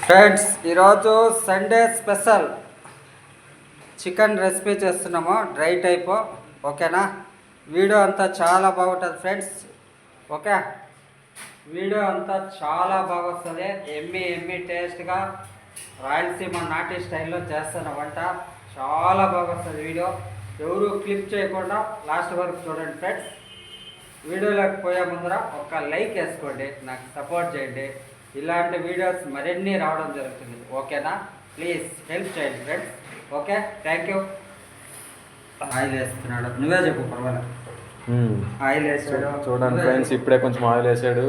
Friends ఈరోజు Sunday special chicken recipe చేస్తున్నాము, dry type. ఓకేనా? వీడియో అంతా చాలా బాగుంటుంది ఫ్రెండ్స్. ఓకే, వీడియో అంతా చాలా బాగా వస్తుంది. ఎమ్మి టేస్ట్గా రాయలసీమ నాటి స్టైల్లో చేస్తున్న వంట చాలా బాగా వస్తుంది. వీడియో ఎవరు క్లిప్ చేయకుండా లాస్ట్ వరకు చూడండి ఫ్రెండ్స్. వీడియోలోకి పోయే ముందర ఒక లైక్ వేసుకోండి, నాకు సపోర్ట్ చేయండి. ఇలాంటి వీడియోస్ మరిన్ని రావడం జరుగుతుంది. ఓకేనా? ప్లీజ్ హెల్ప్ చేయండి friends. Okay, thank you. Oil వేస్తున్నాడు, నువ్వే చెప్పు, పర్వాలేదు. ఆయిల్ వేసాడు చూడండి ఫ్రెండ్స్, ఇప్పుడే కొంచెం ఆయిల్ వేసాడు.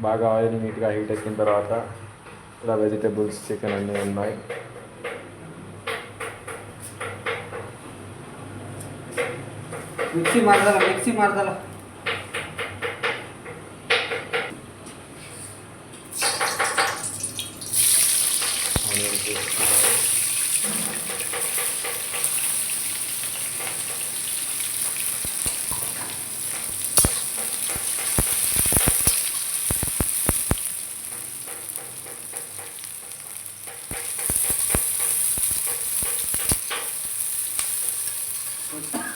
బాగా ఆయిల్ నీట్గా హీట్ ఎక్కిన తర్వాత ఇలా వెజిటేబుల్స్, చికెన్ అన్నీ ఉన్నాయి. మిక్సీ మరదల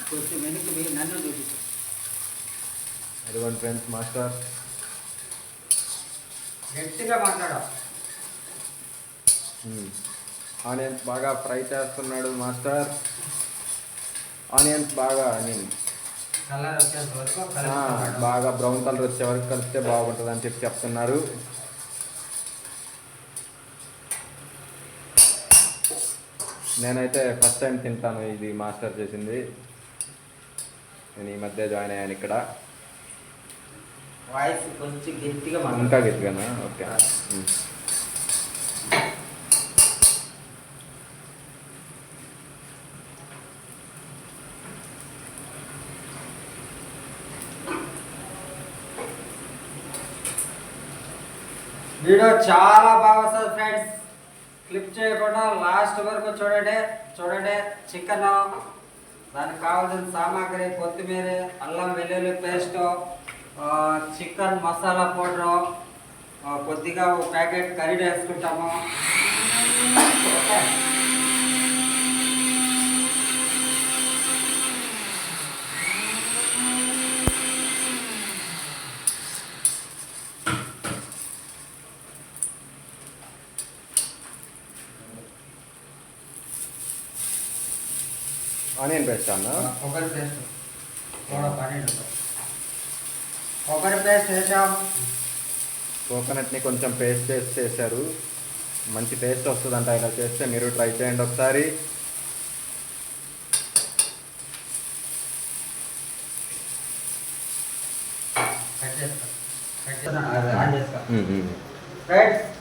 కొంచెం వెనక్కి పోయి నన్ను చూపించు. అదిగోండి ఫ్రెండ్స్, మాస్టర్ గట్టిగా మాట్లాడా. ఆనియన్స్ బాగా ఫ్రై చేస్తున్నాడు మాస్టర్. ఆనియన్స్ బాగా కలర్ వచ్చేంత వరకు బాగా బ్రౌన్ కలర్ వచ్చే వరకు కలిపితే బాగుంటుంది అని చెప్తున్నారు. నేనైతే ఫస్ట్ టైం తింటాను ఇది మాస్టర్ చేసింది. నేను ఈ మధ్య జాయిన్ అయ్యాను ఇక్కడ. వాయిస్ కొంచెం గట్టిగా ఇంకా గట్టిగానా? ఓకే. వీడియో చాలా బాగా వస్తుంది ఫ్రెండ్స్. క్లిప్ చేయకుండా లాస్ట్ వరకు చూడండి. చికెన్, దానికి కావాల్సిన సామాగ్రి: కొత్తిమీర, అల్లం వెల్లుల్లి పేస్ట్, చికెన్ మసాలా పౌడరు, కొద్దిగా ఒక ప్యాకెట్ కర్రీ వేసుకుంటాము. ఓకే, ఆనియన్ పేస్ట్ అన్న, కొబ్బరి పేస్ట్ వేసాం. కోకోనట్ని కొంచెం పేస్ట్ చేశారు. మంచి టేస్ట్ వస్తుందంట ఇలా చేస్తే. మీరు ట్రై చేయండి ఒకసారి.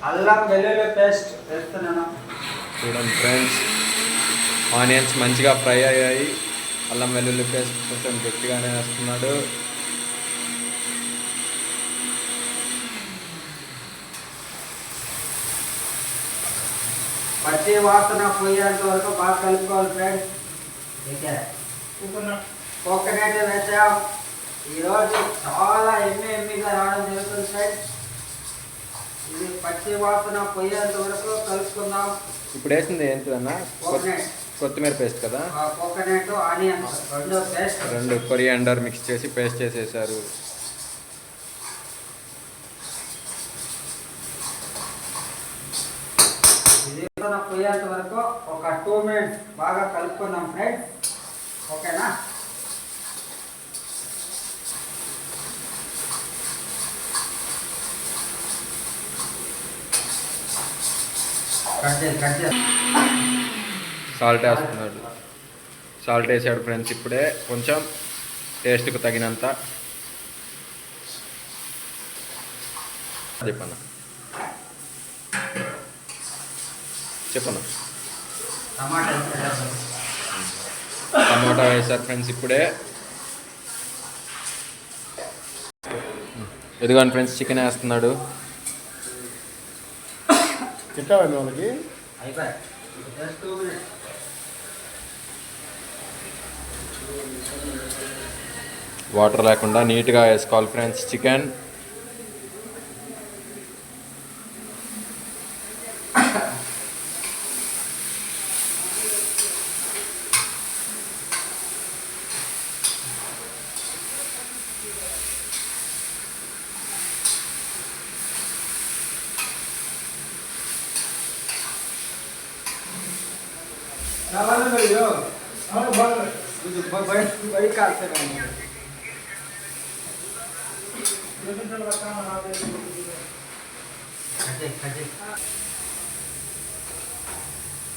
అల్లం వెల్లుల్లి పేస్ట్ వేస్తున్నాను. చూడండి ఫ్రెండ్స్, ఆనియన్స్ మంచిగా ఫ్రై అయ్యాయి. అల్లం వెల్లుల్లి పేస్ట్ కొంచెం గట్టిగానే వేస్తున్నాడు. పచ్చి వాసన పోయేంత వరకు బాగా కలుపుకోవాలి ఫ్రెండ్స్. కోకోనట్ వేసాం. ఈరోజు చాలా ఎమ్మిగా రావడం జరుగుతుంది ఫ్రెండ్స్. ఇది పచ్చి వాసన పోయేంత వరకు కలుపుకుందాం. ఇప్పుడు వేసింది ఏంటిదన్నా? కొత్తిమీర పేస్ట్ కదా? కోకోనట్, ఆనియన్స్ రెండు కొరియాండర్ మిక్స్ చేసి పేస్ట్ చేసేసారు. ఇది పోయేంత వరకు ఒక 2 minutes బాగా కలుపుకుందాం ఫ్రెండ్స్. ఓకేనా? కట్ చేసి సాల్ట్ వేస్తున్నాడు. సాల్ట్ వేసాడు ఫ్రెండ్స్ ఇప్పుడే, కొంచెం టేస్ట్కి తగినంత. చెప్పన్నా టమాటా వేసారు ఫ్రెండ్స్ ఇప్పుడే. ఎదుగాను ఫ్రెండ్స్, చికెన్ వేస్తున్నాడు. చిట్టావండి వాళ్ళకి అయిపోయి. వాటర్ లేకుండా నీట్గా వేసుకోవాలి ఫ్రెండ్స్ చికెన్. बड़ी कार से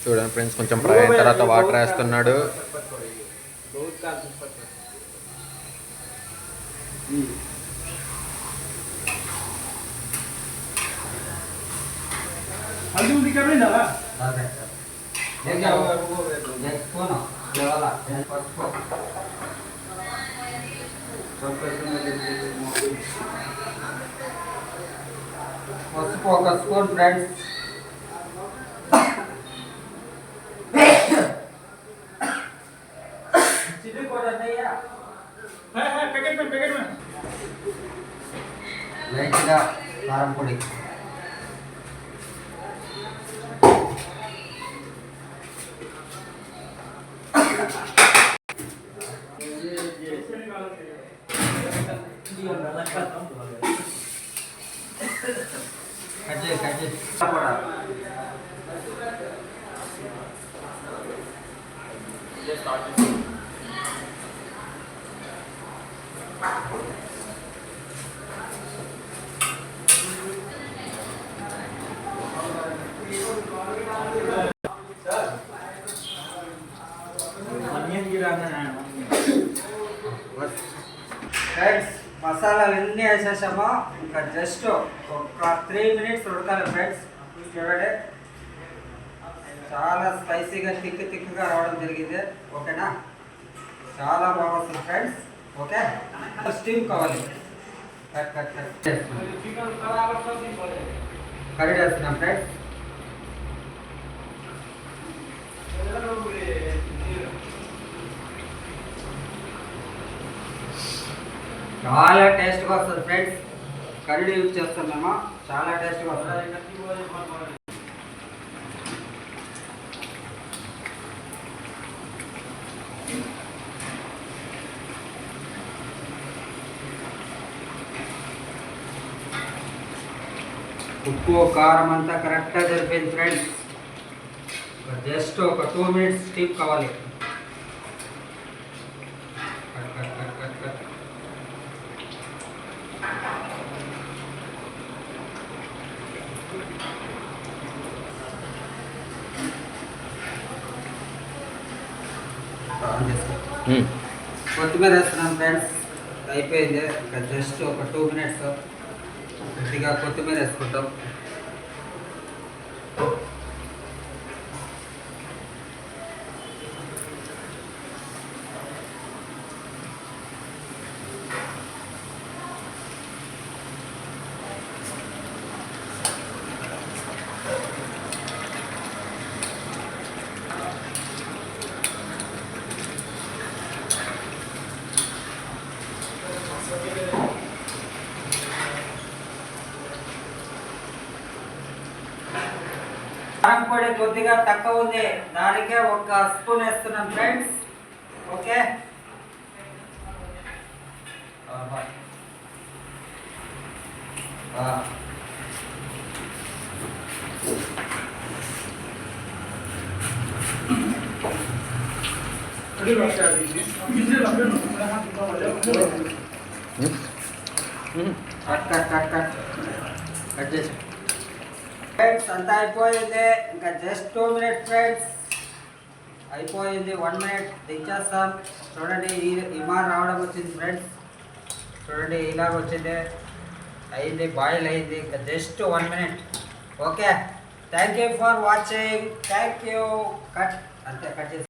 చూడండి ఫ్రెండ్స్, కొంచెం ఫ్రై అయిన తర్వాత వాటర్ వేస్తున్నాడు. పసుపు ఒక స్పూన్ ఫ్రెండ్స్. లైట్గా కారం పొడి. కట్ చేసి ఫ్రెండ్స్, మసాలాలు ఎన్ని వేసేసామో ఇంకా జస్ట్ ఒక 3 minutes ఉడకాలి ఫ్రెండ్స్. చూడండి, చాలా స్పైసీగా తిక్కుగా రావడం జరిగింది. ఓకేనా, చాలా బాగుంటుంది ఫ్రెండ్స్. ఓకే, స్టీమ్ కావాలి. కర్రీ చేస్తున్నాం ఫ్రెండ్స్. చాలా టేస్ట్గా వస్తుంది ఫ్రెండ్స్. కర్రీ యూజ్ చేస్తాం మేము, చాలా టేస్ట్గా వస్తుంది. ఉప్పు కారం అంతా కరెక్ట్గా సరిపోయింది ఫ్రెండ్స్. జస్ట్ ఒక 2 minutes స్టీమ్ కావాలి. కొత్తిమీర వేస్తున్నాం ఫ్రెండ్స్. అయిపోయింది, ఇంకా జస్ట్ ఒక 2 minutes గట్టిగా కొత్తిమీర వేసుకుంటాం. కారం పొడి కొద్దిగా తక్కువ ఉంది, దానికే 1 స్పూన్ వేస్తున్నాం ఫ్రెండ్స్. ఓకే, కట్ చేసి ఫ్రెండ్స్. అంతా అయిపోయింది, ఇంకా జస్ట్ 2 minutes ఫ్రెండ్స్. అయిపోయింది, 1 minute దించేస్తాం. చూడండి, ఈ మార్ రావడం వచ్చింది ఫ్రెండ్స్. చూడండి, ఇలాగ వచ్చింది, అయింది, బాయిల్ అయింది. ఇంకా just 1 minute. Okay, thank you for watching. Thank you. Cut అంతే, కట్ చేసి